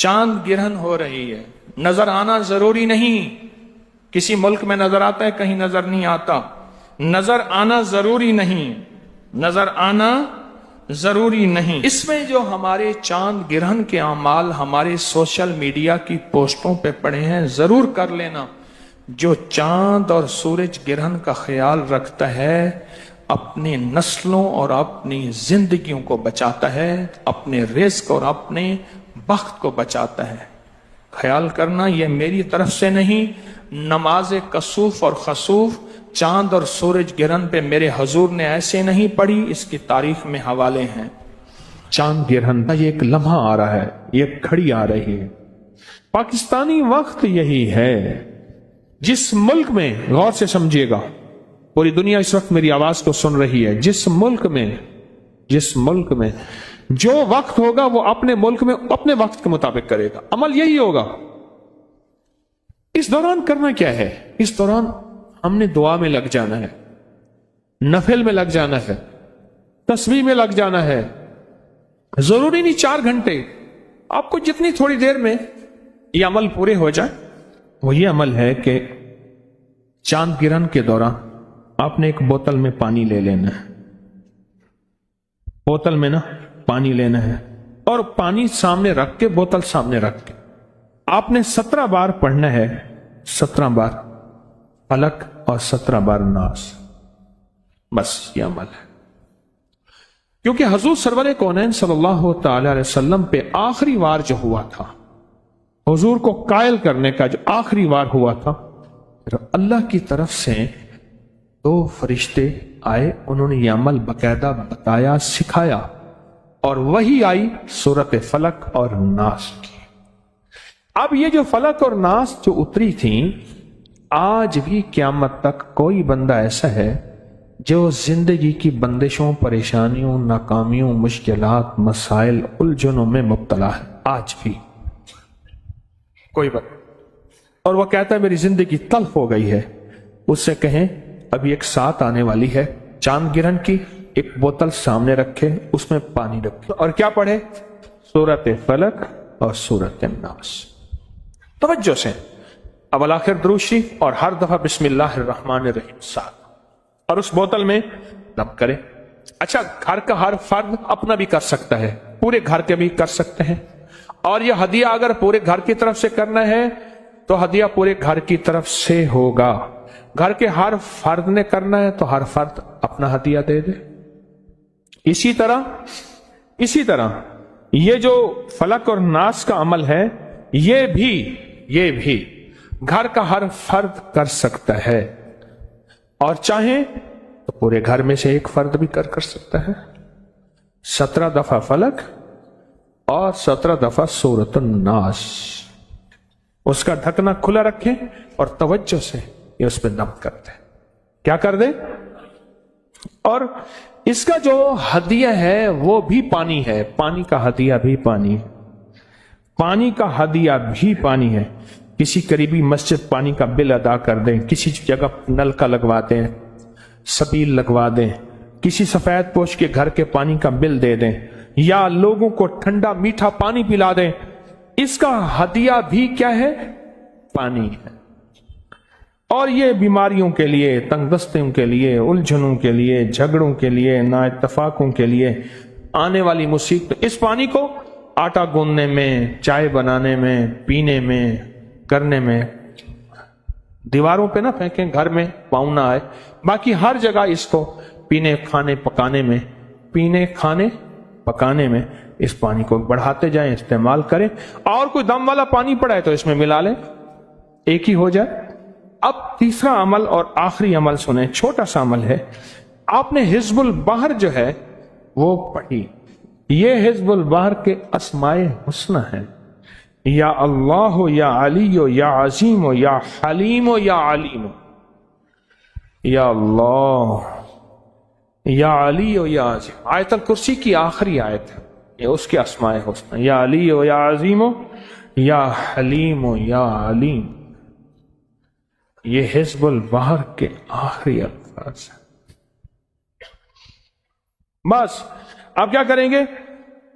چاند گرہن ہو رہی ہے، نظر آنا ضروری نہیں، کسی ملک میں نظر آتا ہے کہیں نظر نہیں آتا، نظر آنا ضروری نہیں، نظر آنا ضروری نہیں۔ اس میں جو ہمارے چاند گرہن کے اعمال ہمارے سوشل میڈیا کی پوسٹوں پہ پڑے ہیں، ضرور کر لینا۔ جو چاند اور سورج گرہن کا خیال رکھتا ہے اپنی نسلوں اور اپنی زندگیوں کو بچاتا ہے، اپنے رزق اور اپنے بخت کو بچاتا ہے۔ خیال کرنا یہ میری طرف سے نہیں، نماز کسوف اور خسوف چاند اور سورج گرہن پہ میرے حضور نے ایسے نہیں پڑھی، اس کی تاریخ میں حوالے ہیں۔ چاند گرہن کا یہ ایک لمحہ آ رہا ہے، یہ گھڑی آ رہی ہے، پاکستانی وقت یہی ہے۔ جس ملک میں، غور سے سمجھیے گا، پوری دنیا اس وقت میری آواز کو سن رہی ہے، جس ملک میں جو وقت ہوگا وہ اپنے ملک میں اپنے وقت کے مطابق کرے گا، عمل یہی ہوگا۔ اس دوران کرنا کیا ہے؟ اس دوران ہم نے دعا میں لگ جانا ہے، نفل میں لگ جانا ہے، تسبیح میں لگ جانا ہے۔ ضروری نہیں 4 گھنٹے، آپ کو جتنی تھوڑی دیر میں یہ عمل پورے ہو جائے۔ وہ یہ عمل ہے کہ چاند گرہن کے دوران آپ نے ایک بوتل میں پانی لے لینا ہے، بوتل میں پانی لینا ہے، اور پانی سامنے رکھ کے، بوتل سامنے رکھ کے آپ نے 17 بار پڑھنا ہے، 17 بار فلک اور 17 بار ناس۔ بس یہ عمل ہے، کیونکہ حضور سرور کونین صلی اللہ تعالی علیہ وسلم پہ آخری وار جو ہوا تھا، حضور کو قائل کرنے کا جو آخری وار ہوا تھا، اللہ کی طرف سے 2 فرشتے آئے، انہوں نے یہ عمل باقاعدہ بتایا، سکھایا، اور وہی آئی سورت فلک اور ناس کی۔ اب یہ جو فلک اور ناس جو اتری تھیں، آج بھی قیامت تک کوئی بندہ ایسا ہے جو زندگی کی بندشوں، پریشانیوں، ناکامیوں، مشکلات، مسائل، الجھنوں میں مبتلا ہے، آج بھی کوئی بندہ، اور وہ کہتا ہے میری زندگی تلخ ہو گئی ہے۔ اس سے کہیں ابھی ایک ساتھ آنے والی ہے چاند گرہن کی، ایک بوتل سامنے رکھے، اس میں پانی رکھے، اور کیا پڑھے؟ سورت فلک اور سورت الناس۔ توجہ سے اول آخر درود شریف اور ہر دفعہ بسم اللہ الرحمن الرحیم ساتھ، اور اس بوتل میں دم کرے۔ اچھا، گھر کا ہر فرد اپنا بھی کر سکتا ہے، پورے گھر کے بھی کر سکتے ہیں، اور یہ ہدیہ اگر پورے گھر کی طرف سے کرنا ہے تو ہدیہ پورے گھر کی طرف سے ہوگا۔ گھر کے ہر فرد نے کرنا ہے تو ہر فرد اپنا ہدیہ دے دے۔ اسی طرح یہ جو فلک اور ناس کا عمل ہے، یہ بھی گھر کا ہر فرد کر سکتا ہے، اور چاہیں تو پورے گھر میں سے ایک فرد بھی کر سکتا ہے۔ 17 دفعہ فلک اور 17 دفعہ سورۃ الناس۔ اس کا ڈھکنا کھلا رکھیں اور توجہ سے یہ اس پہ دم کرتے ہیں، کیا کر دیں؟ اور اس کا جو ہدیہ ہے وہ بھی پانی ہے، پانی کا ہدیہ بھی پانی ہے، پانی کا ہدیہ بھی پانی ہے۔ کسی قریبی مسجد پانی کا بل ادا کر دیں، کسی جگہ نل کا لگوا دیں، سبیل لگوا دیں، کسی سفید پوش کے گھر کے پانی کا بل دے دیں، یا لوگوں کو ٹھنڈا میٹھا پانی پلا دیں، اس کا ہدیہ بھی کیا ہے؟ پانی ہے۔ اور یہ بیماریوں کے لیے، تنگ دستیوں کے لیے، الجھنوں کے لیے، جھگڑوں کے لیے، نا اتفاقوں کے لیے، آنے والی مصیبت، اس پانی کو آٹا گوندنے میں، چائے بنانے میں، پینے میں، کرنے میں، دیواروں پہ نہ پھینکیں، گھر میں پاؤں نہ آئے، باقی ہر جگہ اس کو پینے کھانے پکانے میں اس پانی کو بڑھاتے جائیں، استعمال کریں، اور کوئی دم والا پانی پڑا ہے تو اس میں ملا لیں، ایک ہی ہو جائے۔ اب تیسرا عمل اور آخری عمل سنیں، چھوٹا سا عمل ہے۔ آپ نے حزب البحر جو ہے وہ پڑھی، یہ حزب البحر کے اسماء حسنى ہیں، یا اللہ، یا علی، یا عظیم، یا حلیم، یا علیم، یا اللہ، یا علی، یا عظیم۔ آیت الکرسی کی آخری آیت ہے، یہ اس کے اسماء حسنى، یا علی، یا عظیم، یا حلیم، یا علیم۔ یہ حزب البحر کے آخری الفاظ ہیں۔ بس آپ کیا کریں گے؟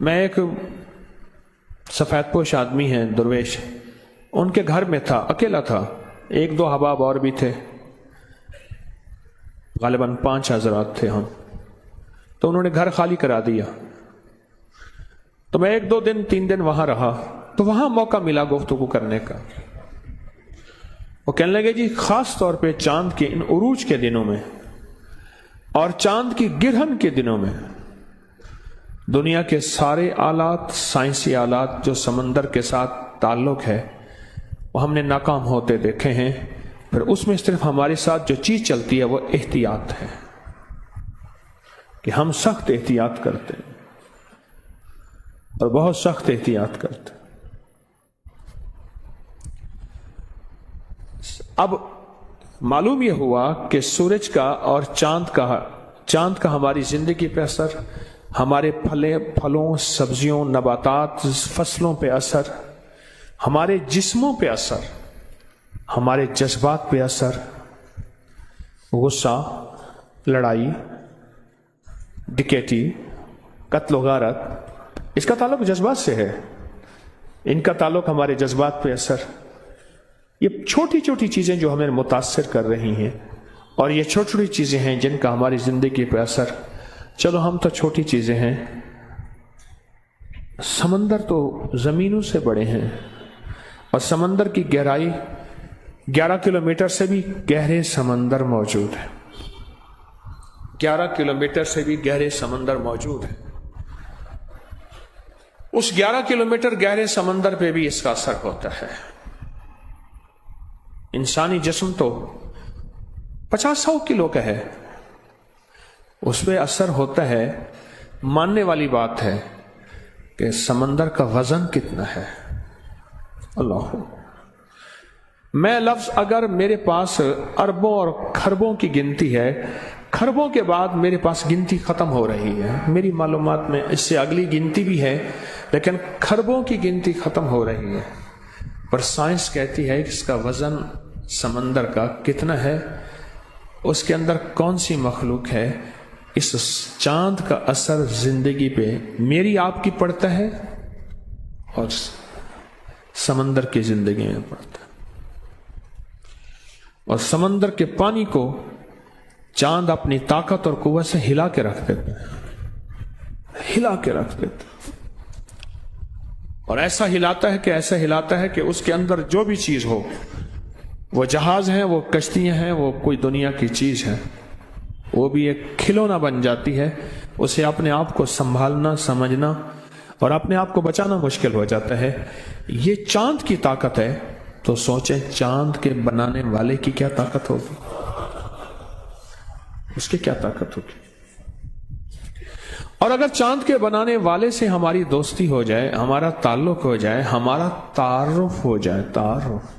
میں ایک سفید پوش آدمی ہیں درویش، ان کے گھر میں تھا، اکیلا تھا، ایک دو احباب اور بھی تھے، غالباً 5 حضرات تھے ہم. تو انہوں نے گھر خالی کرا دیا. تو میں 1 2 دن 3 دن وہاں رہا، تو وہاں موقع ملا گفتگو کرنے کا. وہ کہنے لگے جی خاص طور پہ چاند کے ان عروج کے دنوں میں اور چاند کی گرہن کے دنوں میں دنیا کے سارے آلات، سائنسی آلات جو سمندر کے ساتھ تعلق ہے، وہ ہم نے ناکام ہوتے دیکھے ہیں. پھر اس میں صرف ہمارے ساتھ جو چیز چلتی ہے وہ احتیاط ہے، کہ ہم سخت احتیاط کرتے ہیں اور بہت سخت احتیاط کرتے ہیں. اب معلوم یہ ہوا کہ سورج کا اور چاند کا ہماری زندگی پہ اثر، ہمارے پھلوں، سبزیوں، نباتات، فصلوں پہ اثر، ہمارے جسموں پہ اثر، ہمارے جذبات پہ اثر، غصہ، لڑائی، ڈکیتی، قتل و غارت، اس کا تعلق جذبات سے ہے. ان کا تعلق ہمارے جذبات پہ اثر. یہ چھوٹی چھوٹی چیزیں جو ہمیں متاثر کر رہی ہیں، اور یہ چھوٹی چھوٹی چیزیں ہیں جن کا ہماری زندگی پہ اثر. چلو ہم تو چھوٹی چیزیں ہیں، سمندر تو زمینوں سے بڑے ہیں، اور سمندر کی گہرائی 11 کلومیٹر سے بھی گہرے سمندر موجود ہے. 11 کلومیٹر سے بھی گہرے سمندر موجود ہے. اس 11 کلومیٹر گہرے سمندر پہ بھی اس کا اثر ہوتا ہے. انسانی جسم تو 50-100 کلو کا ہے، اس پہ اثر ہوتا ہے. ماننے والی بات ہے کہ سمندر کا وزن کتنا ہے. اللہ، میں لفظ اگر میرے پاس اربوں اور کھربوں کی گنتی ہے، کھربوں کے بعد میرے پاس گنتی ختم ہو رہی ہے. میری معلومات میں اس سے اگلی گنتی بھی ہے، لیکن کھربوں کی گنتی ختم ہو رہی ہے. پر سائنس کہتی ہے کہ اس کا وزن سمندر کا کتنا ہے، اس کے اندر کون سی مخلوق ہے. اس چاند کا اثر زندگی پہ میری آپ کی پڑتا ہے اور سمندر کی زندگی میں پڑتا ہے. اور سمندر کے پانی کو چاند اپنی طاقت اور قوت سے ہلا کے رکھ دیتا ہے، ہلا کے رکھ دیتا ہے. اور ایسا ہلاتا ہے کہ اس کے اندر جو بھی چیز ہو، وہ جہاز ہیں، وہ کشتیاں ہیں، وہ کوئی دنیا کی چیز ہے، وہ بھی ایک کھلونا بن جاتی ہے. اسے اپنے آپ کو سنبھالنا، سمجھنا اور اپنے آپ کو بچانا مشکل ہو جاتا ہے. یہ چاند کی طاقت ہے، تو سوچیں چاند کے بنانے والے کی کیا طاقت ہوگی، اس کی کیا طاقت ہوگی. اور اگر چاند کے بنانے والے سے ہماری دوستی ہو جائے، ہمارا تعلق ہو جائے، ہمارا تعارف ہو جائے. تعارف،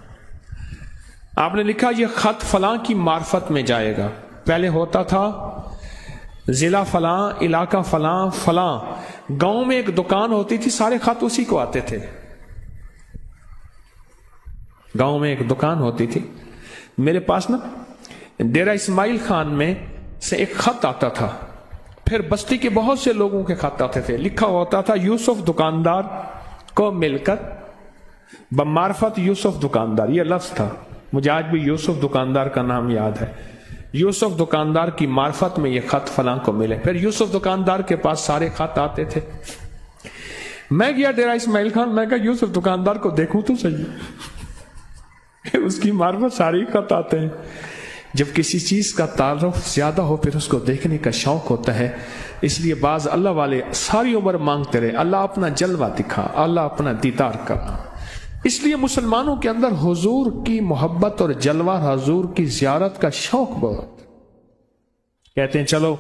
آپ نے لکھا یہ خط فلاں کی معرفت میں جائے گا. پہلے ہوتا تھا ضلع فلاں، علاقہ فلاں، فلاں گاؤں میں ایک دکان ہوتی تھی، سارے خط اسی کو آتے تھے. گاؤں میں ایک دکان ہوتی تھی. میرے پاس نا ڈیرہ اسماعیل خان میں سے ایک خط آتا تھا، پھر بستی کے بہت سے لوگوں کے خط آتے تھے. لکھا ہوتا تھا یوسف دکاندار کو مل کر بمعرفت یوسف دکاندار. یہ لفظ تھا، مجھے آج بھی یوسف دکاندار کا نام یاد ہے. یوسف دکاندار کی معرفت میں یہ خط فلاں کو ملے. پھر یوسف دکاندار کے پاس سارے خط آتے تھے. میں گیا ڈیرہ اسماعیل خان، میں کہا یوسف دکاندار کو دیکھوں تو صحیح، اس کی معرفت سارے خط آتے ہیں. جب کسی چیز کا تعارف زیادہ ہو پھر اس کو دیکھنے کا شوق ہوتا ہے. اس لیے بعض اللہ والے ساری عمر مانگتے رہے اللہ اپنا جلوہ دکھا، اللہ اپنا دیدار کرا. اس لیے مسلمانوں کے اندر حضور کی محبت اور جلوہ حضور کی زیارت کا شوق بہت. کہتے ہیں چلو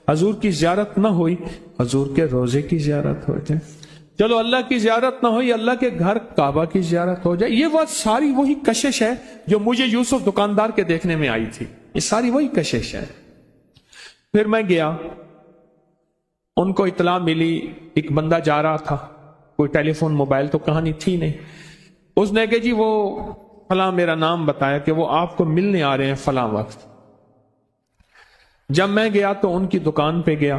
حضور کی زیارت نہ ہوئی، حضور کے روزے کی زیارت ہو جائے. چلو اللہ کی زیارت نہ ہوئی، اللہ کے گھر کعبہ کی زیارت ہو جائے. یہ بات ساری وہی کشش ہے جو مجھے یوسف دکاندار کے دیکھنے میں آئی تھی. یہ ساری وہی کشش ہے. پھر میں گیا، ان کو اطلاع ملی ایک بندہ جا رہا تھا، کوئی ٹیلی فون موبائل تو کہانی تھی نہیں. اس نے کہا جی وہ فلاں میرا نام بتایا کہ وہ آپ کو ملنے آ رہے ہیں فلاں وقت. جب میں گیا تو ان کی دکان پہ گیا،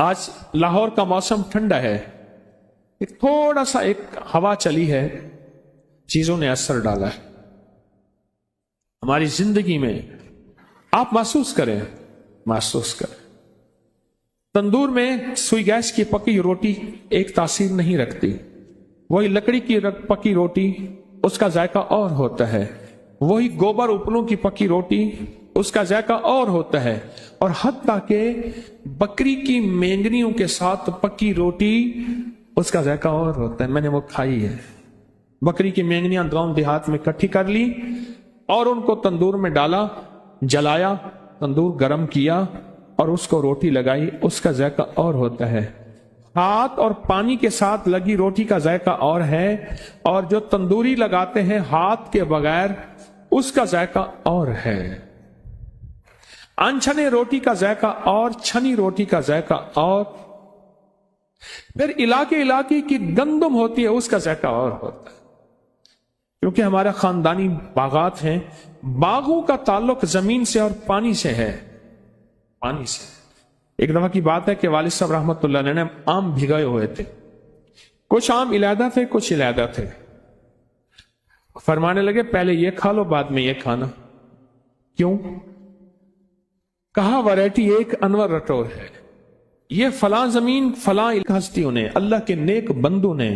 آج لاہور کا موسم ٹھنڈا ہے، ایک تھوڑا سا ایک ہوا چلی ہے، چیزوں نے اثر ڈالا ہے ہماری زندگی میں. آپ محسوس کریں، محسوس کریں. تندور میں سوئی گیس کی پکی روٹی ایک تاثیر نہیں رکھتی، وہی لکڑی کی پکی روٹی اس کا ذائقہ اور ہوتا ہے، وہی گوبر اپلوں کی پکی روٹی اس کا ذائقہ اور ہوتا ہے، اور حتیٰ کہ بکری کی مینگنیوں کے ساتھ پکی روٹی اس کا ذائقہ اور ہوتا ہے. میں نے وہ کھائی ہے. بکری کی مینگنیاں گاؤں دیہات میں اکٹھی کر لی اور ان کو تندور میں ڈالا، جلایا، تندور گرم کیا اور اس کو روٹی لگائی، اس کا ذائقہ اور ہوتا ہے. ہاتھ اور پانی کے ساتھ لگی روٹی کا ذائقہ اور ہے، اور جو تندوری لگاتے ہیں ہاتھ کے بغیر اس کا ذائقہ اور ہے. انچھنے روٹی کا ذائقہ اور، چھنی روٹی کا ذائقہ اور. پھر علاقے علاقے کی گندم ہوتی ہے، اس کا ذائقہ اور ہوتا ہے. کیونکہ ہمارا خاندانی باغات ہیں، باغوں کا تعلق زمین سے اور پانی سے ہے، پانی سے. ایک دفعہ کی بات ہے کہ والد صاحب رحمت اللہ علیہ نے آم بھگائے ہوئے تھے. کچھ آم علیحدہ تھے، کچھ علیحدہ تھے. فرمانے لگے پہلے یہ کھا لو، بعد میں یہ کھانا. کیوں؟ کہا ویرائٹی ایک انور رٹور ہے، یہ فلاں زمین فلاں ہستیوں نے، اللہ کے نیک بندوں نے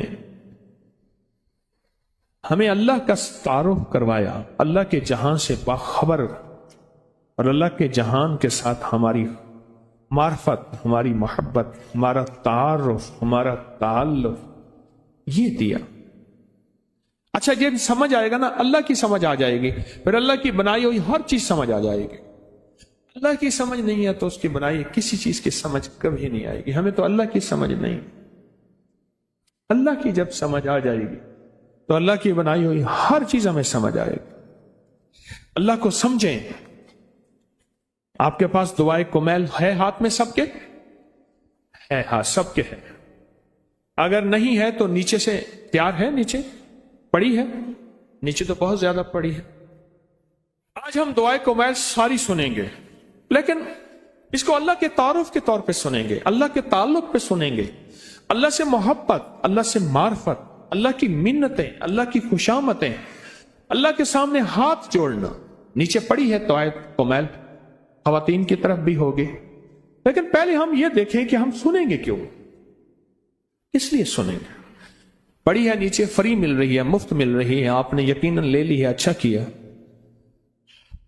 ہمیں اللہ کا تعارف کروایا، اللہ کے جہان سے باخبر، اور اللہ کے جہان کے ساتھ ہماری معرفت، ہماری محبت، ہمارا تعارف، ہمارا تعلق یہ دیا. اچھا یہ سمجھ آئے گا نا، اللہ کی سمجھ آ جائے گی، پھر اللہ کی بنائی ہوئی ہر چیز سمجھ آ جائے گی. اللہ کی سمجھ نہیں ہے تو اس کی بنائی کسی چیز کی سمجھ کبھی نہیں آئے گی. ہمیں تو اللہ کی سمجھ نہیں. اللہ کی جب سمجھ آ جائے گی تو اللہ کی بنائی ہوئی ہر چیز ہمیں سمجھ آئے گی. اللہ کو سمجھیں. آپ کے پاس دعائے کمیل ہے ہاتھ میں سب کے؟ ہے، ہاں سب کے ہے. اگر نہیں ہے تو نیچے سے تیار ہے، نیچے پڑی ہے، نیچے تو بہت زیادہ پڑی ہے. آج ہم دعائے کمیل ساری سنیں گے، لیکن اس کو اللہ کے تعارف کے طور پہ سنیں گے، اللہ کے تعلق پہ سنیں گے. اللہ سے محبت، اللہ سے معرفت، اللہ کی منتیں، اللہ کی خوشامتیں، اللہ کے سامنے ہاتھ جوڑنا. نیچے پڑی ہے دعائے کمیل، خواتین کی طرف بھی ہوگی، لیکن پہلے ہم یہ دیکھیں کہ ہم سنیں گے کیوں، اس لیے سنیں گے. پڑی ہے نیچے، فری مل رہی ہے، مفت مل رہی ہے، آپ نے یقیناً لے لی ہے، اچھا کیا.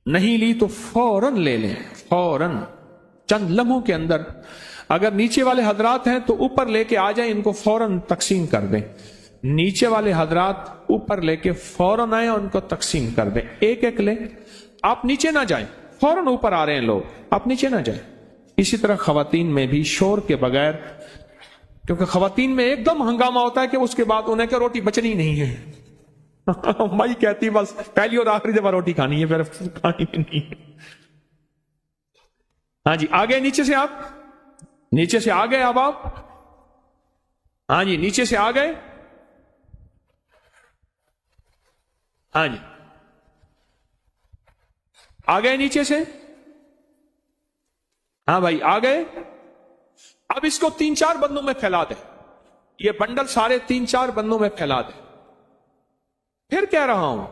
نہیں لی تو فوراً لے لیں، فوراً چند لمحوں کے اندر. اگر نیچے والے حضرات ہیں تو اوپر لے کے آ جائیں، ان کو فوراً تقسیم کر دیں. نیچے والے حضرات اوپر لے کے فوراً آئیں اور ان کو تقسیم کر دیں. ایک ایک لیں، آپ نیچے نہ جائیں. فوراً اوپر آ رہے ہیں لوگ، آپ نیچے نہ جائیں. اسی طرح خواتین میں بھی شور کے بغیر، کیونکہ خواتین میں ایک دم ہنگامہ ہوتا ہے کہ اس کے بعد انہیں کہ روٹی بچنی نہیں ہے. مائی کہتی بس پہلی اور آخری دفعہ روٹی کھانی ہے، پھر کھانی نہیں. ہاں جی آگے، نیچے سے آپ، نیچے سے آگے اب آپ، ہاں جی نیچے سے آ گئے، ہاں جی آ گئے نیچے سے، ہاں بھائی آ گئے. اب اس کو 3-4 بندوں میں پھیلا دیں، یہ بنڈل سارے 3-4 بندوں میں پھیلا دیں. پھر کہہ رہا ہوں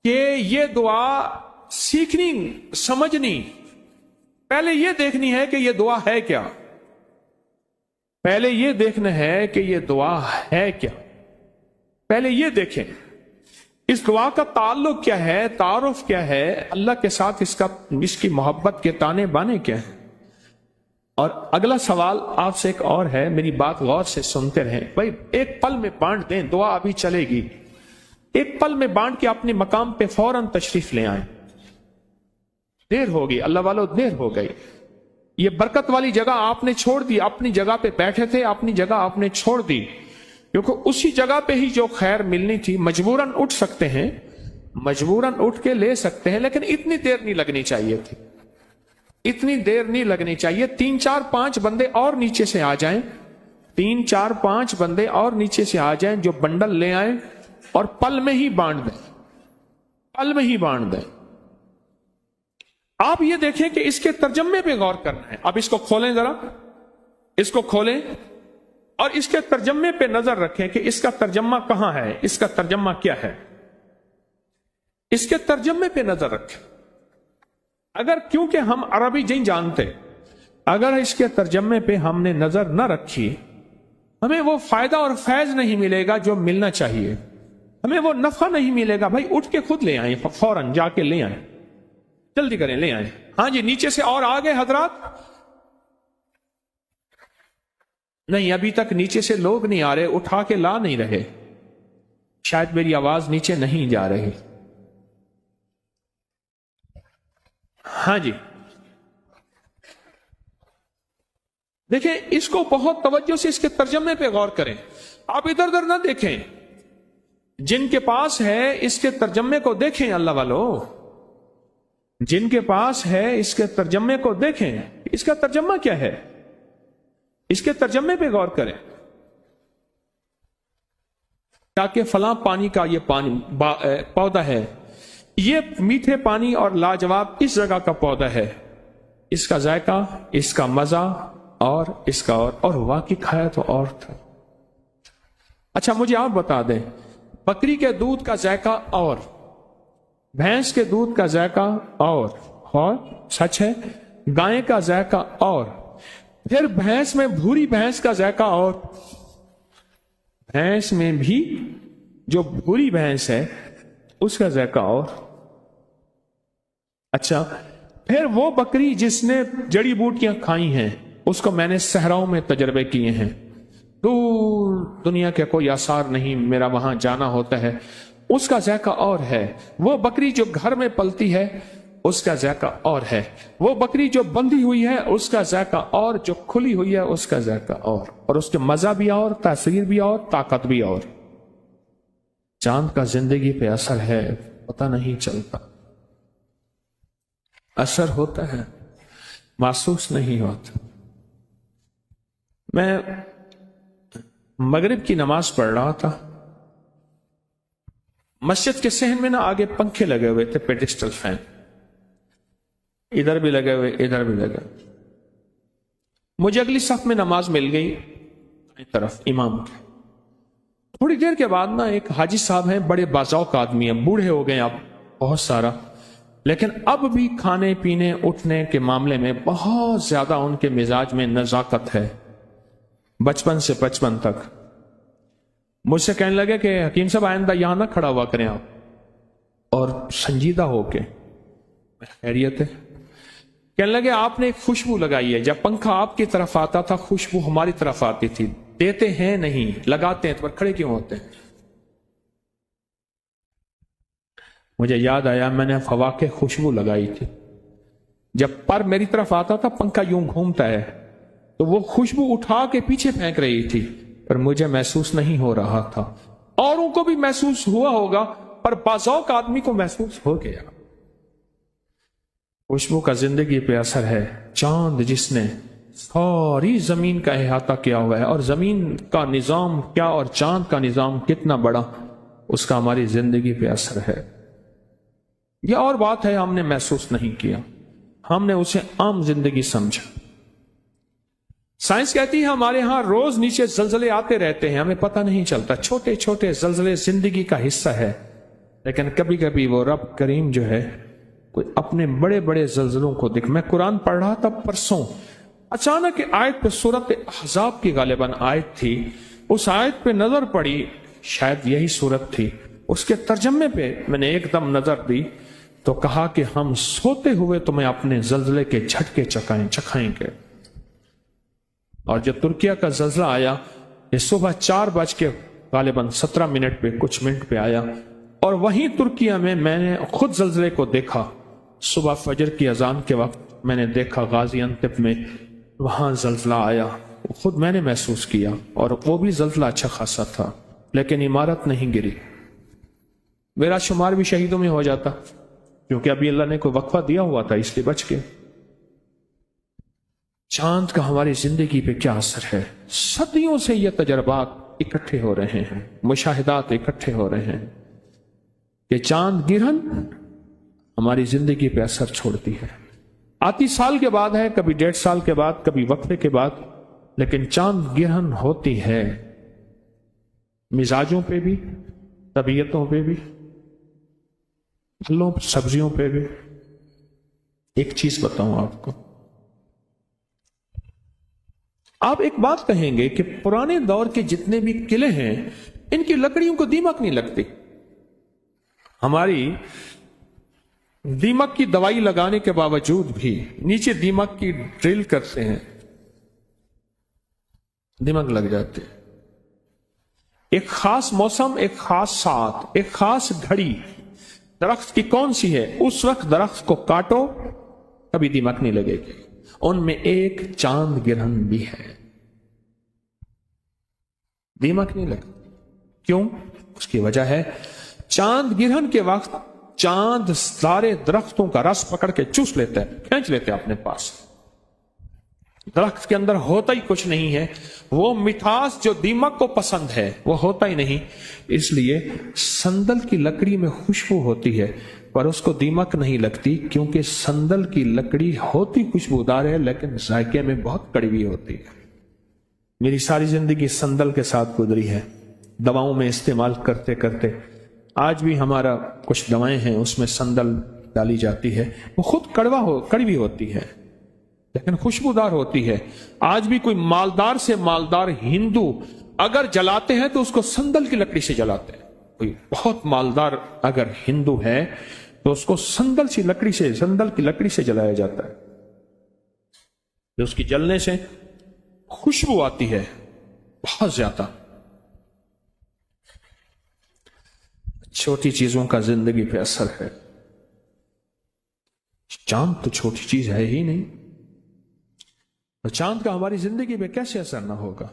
کہ یہ دعا سیکھنی، سمجھنی، پہلے یہ دیکھنی ہے کہ یہ دعا ہے کیا. پہلے یہ دیکھنا ہے کہ یہ دعا ہے کیا. پہلے یہ دیکھیں اس دعا کا تعلق کیا ہے، تعارف کیا ہے اللہ کے ساتھ، اس کی محبت کے تانے بانے کیا ہے. اور اگلا سوال آپ سے ایک اور ہے، میری بات غور سے سنتے رہیں. بھائی ایک پل میں بانٹ دیں، دعا ابھی چلے گی. ایک پل میں بانٹ کے اپنے مقام پہ فوراً تشریف لے آئیں. دیر ہوگی اللہ والو، دیر ہو گئی. یہ برکت والی جگہ آپ نے چھوڑ دی. اپنی جگہ پہ بیٹھے تھے، اپنی جگہ آپ نے چھوڑ دی، کیونکہ اسی جگہ پہ ہی جو خیر ملنی تھی. مجبوراً اٹھ سکتے ہیں، مجبوراً اٹھ کے لے سکتے ہیں، لیکن اتنی دیر نہیں لگنی چاہیے تھی، اتنی دیر نہیں لگنی چاہیے. 3-4-5 بندے اور نیچے سے آ جائیں، 3-4-5 بندے اور نیچے سے آ جائیں جو بنڈل لے آئیں اور پل میں ہی بانٹ دیں، پل میں ہی بانٹ دیں. آپ یہ دیکھیں کہ اس کے ترجمے پہ غور کرنا ہے. اب اس کو کھولیں ذرا، اس کو کھولیں اور اس کے ترجمے پہ نظر رکھیں کہ اس کا ترجمہ کہاں ہے، اس کا ترجمہ کیا ہے، اس کے ترجمے پہ نظر رکھیں. اگر کیونکہ ہم عربی نہیں جانتے، اگر اس کے ترجمے پہ ہم نے نظر نہ رکھی، ہمیں وہ فائدہ اور فیض نہیں ملے گا جو ملنا چاہیے، ہمیں وہ نفع نہیں ملے گا. بھائی اٹھ کے خود لے آئیں، فوراً جا کے لے آئیں، جلدی کریں لے آئیں. ہاں جی نیچے سے اور آگے حضرات؟ نہیں ابھی تک نیچے سے لوگ نہیں آ رہے، اٹھا کے لا نہیں رہے، شاید میری آواز نیچے نہیں جا رہی. ہاں جی دیکھیں اس کو بہت توجہ سے اس کے ترجمے پہ غور کریں، آپ ادھر ادھر نہ دیکھیں. جن کے پاس ہے اس کے ترجمے کو دیکھیں، اللہ والو جن کے پاس ہے اس کے ترجمے کو دیکھیں، اس کا ترجمہ کیا ہے، اس کے ترجمے پہ غور کریں. تاکہ فلاں پانی کا یہ پانی پودا ہے، یہ میٹھے پانی اور لاجواب اس جگہ کا پودا ہے، اس کا ذائقہ، اس کا مزہ اور اس کا اور واقعی کھایا تو اور تھا. اچھا مجھے آپ بتا دیں، بکری کے دودھ کا ذائقہ اور بھینس کے دودھ کا ذائقہ اور سچ ہے، گائے کا ذائقہ اور پھر بھینس میں بھوری بھینس کا ذائقہ اور بھینس میں بھی جو بھوری بھینس ہے اس کا ذائقہ اور. اچھا پھر وہ بکری جس نے جڑی بوٹیاں کھائی ہیں، اس کو میں نے صحراؤں میں تجربے کیے ہیں، دور دنیا کے کوئی آثار نہیں، میرا وہاں جانا ہوتا ہے، اس کا ذائقہ اور ہے. وہ بکری جو گھر میں پلتی ہے اس کا ذائقہ اور ہے، وہ بکری جو بندھی ہوئی ہے اس کا ذائقہ اور، جو کھلی ہوئی ہے اس کا ذائقہ اور اس کے مزہ بھی اور، تاثیر بھی اور، طاقت بھی اور. چاند کا زندگی پہ اثر ہے، پتہ نہیں چلتا، اثر ہوتا ہے محسوس نہیں ہوتا. میں مغرب کی نماز پڑھ رہا تھا، مسجد کے صحن میں نا آگے پنکھے لگے ہوئے تھے، پیڈسٹل فین، ادھر بھی لگے ہوئے ادھر بھی لگے ہوئے. مجھے اگلی صف میں نماز مل گئی طرف امام کے. تھوڑی دیر کے بعد نا ایک حاجی صاحب ہیں، بڑے باذوق آدمی ہیں، بوڑھے ہو گئے اب بہت سارا، لیکن اب بھی کھانے پینے اٹھنے کے معاملے میں بہت زیادہ ان کے مزاج میں نزاکت ہے، بچپن سے بچپن تک. مجھ سے کہنے لگے کہ حکیم صاحب آئندہ یہاں نہ کھڑا ہوا کریں آپ، اور سنجیدہ ہو کے. خیریت ہے؟ کہنے لگے آپ نے ایک خوشبو لگائی ہے، جب پنکھا آپ کی طرف آتا تھا خوشبو ہماری طرف آتی تھی، دیتے ہیں نہیں لگاتے ہیں، تو کھڑے کیوں ہوتے ہیں؟ مجھے یاد آیا میں نے ہوا کے خوشبو لگائی تھی، جب پر میری طرف آتا تھا پنکھا یوں گھومتا ہے تو وہ خوشبو اٹھا کے پیچھے پھینک رہی تھی، پر مجھے محسوس نہیں ہو رہا تھا. اوروں کو بھی محسوس ہوا ہوگا پر باذوق آدمی کو محسوس ہو گیا. خوشبو کا زندگی پہ اثر ہے. چاند جس نے ساری زمین کا احاطہ کیا ہوا ہے، اور زمین کا نظام کیا اور چاند کا نظام کتنا بڑا، اس کا ہماری زندگی پہ اثر ہے. یہ اور بات ہے ہم نے محسوس نہیں کیا، ہم نے اسے عام زندگی سمجھا. سائنس کہتی ہے ہمارے ہاں روز نیچے زلزلے آتے رہتے ہیں، ہمیں پتہ نہیں چلتا، چھوٹے چھوٹے زلزلے زندگی کا حصہ ہے. لیکن کبھی کبھی وہ رب کریم جو ہے کوئی اپنے بڑے بڑے زلزلوں کو دیکھ. میں قرآن پڑھ رہا تھا پرسوں، اچانک آیت پہ سورت احزاب کی غالباً آیت تھی، اس آیت پہ نظر پڑی، شاید یہی سورت تھی. اس کے ترجمے پہ میں نے ایک دم نظر دی تو کہا کہ ہم سوتے ہوئے تمہیں اپنے زلزلے کے جھٹکے چکھائیں گے. اور جب ترکیہ کا زلزلہ آیا، یہ صبح 4 غالباً 17 پہ کچھ منٹ پہ آیا، اور وہیں ترکیہ میں نے خود زلزلے کو دیکھا. صبح فجر کی اذان کے وقت میں نے دیکھا غازی انتب میں وہاں زلزلہ آیا، خود میں نے محسوس کیا، اور وہ بھی زلزلہ اچھا خاصا تھا، لیکن عمارت نہیں گری. میرا شمار بھی شہیدوں میں ہو جاتا، کیونکہ ابھی اللہ نے کوئی وقفہ دیا ہوا تھا، اس لیے بچ کے. چاند کا ہماری زندگی پہ کیا اثر ہے؟ صدیوں سے یہ تجربات اکٹھے ہو رہے ہیں، مشاہدات اکٹھے ہو رہے ہیں کہ چاند گرہن ہماری زندگی پہ اثر چھوڑتی ہے. آتی سال کے بعد ہے، کبھی 1.5 سال کے بعد، کبھی وقفے کے بعد. لیکن چاند گرہن ہوتی ہے مزاجوں پہ بھی، طبیعتوں پہ بھی، پھلوں سبزیوں پہ بھی۔ ایک چیز بتاؤں آپ کو، آپ ایک بات کہیں گے کہ پرانے دور کے جتنے بھی قلعے ہیں ان کی لکڑیوں کو دیمک نہیں لگتی۔ ہماری دیمک کی دوائی لگانے کے باوجود بھی نیچے دیمک کی ڈرل کرتے ہیں، دیمک لگ جاتے ہیں۔ ایک خاص موسم، ایک خاص ساتھ، ایک خاص گھڑی درخت کی کون سی ہے، اس وقت درخت کو کاٹو کبھی دیمک نہیں لگے گی۔ ان میں ایک چاند گرہن بھی ہے، دیمک نہیں لگتی۔ کیوں؟ اس کی وجہ ہے چاند گرہن کے وقت چاند سارے درختوں کا رس پکڑ کے چوس لیتا ہے، کھینچ لیتے ہیں اپنے پاس۔ درخت کے اندر ہوتا ہی کچھ نہیں ہے، وہ مٹھاس جو دیمک کو پسند ہے وہ ہوتا ہی نہیں۔ اس لیے سندل کی لکڑی میں خوشبو ہوتی ہے پر اس کو دیمک نہیں لگتی، کیونکہ سندل کی لکڑی ہوتی خوشبودار ہے لیکن ذائقے میں بہت کڑوی ہوتی ہے۔ میری ساری زندگی سندل کے ساتھ گزری ہے، دواؤں میں استعمال کرتے کرتے۔ آج بھی ہمارا کچھ دوائیں ہیں اس میں سندل ڈالی جاتی ہے، وہ خود کڑوی ہوتی ہے لیکن خوشبودار ہوتی ہے۔ آج بھی کوئی مالدار سے مالدار ہندو اگر جلاتے ہیں تو اس کو سندل کی لکڑی سے جلاتے ہیں۔ کوئی بہت مالدار اگر ہندو ہے تو اس کو سندل کی لکڑی سے جلایا جاتا ہے، جو اس کی جلنے سے خوشبو آتی ہے بہت زیادہ۔ چھوٹی چیزوں کا زندگی پہ اثر ہے، چاند تو چھوٹی چیز ہے ہی نہیں، چاند کا ہماری زندگی پہ کیسے اثر نہ ہوگا؟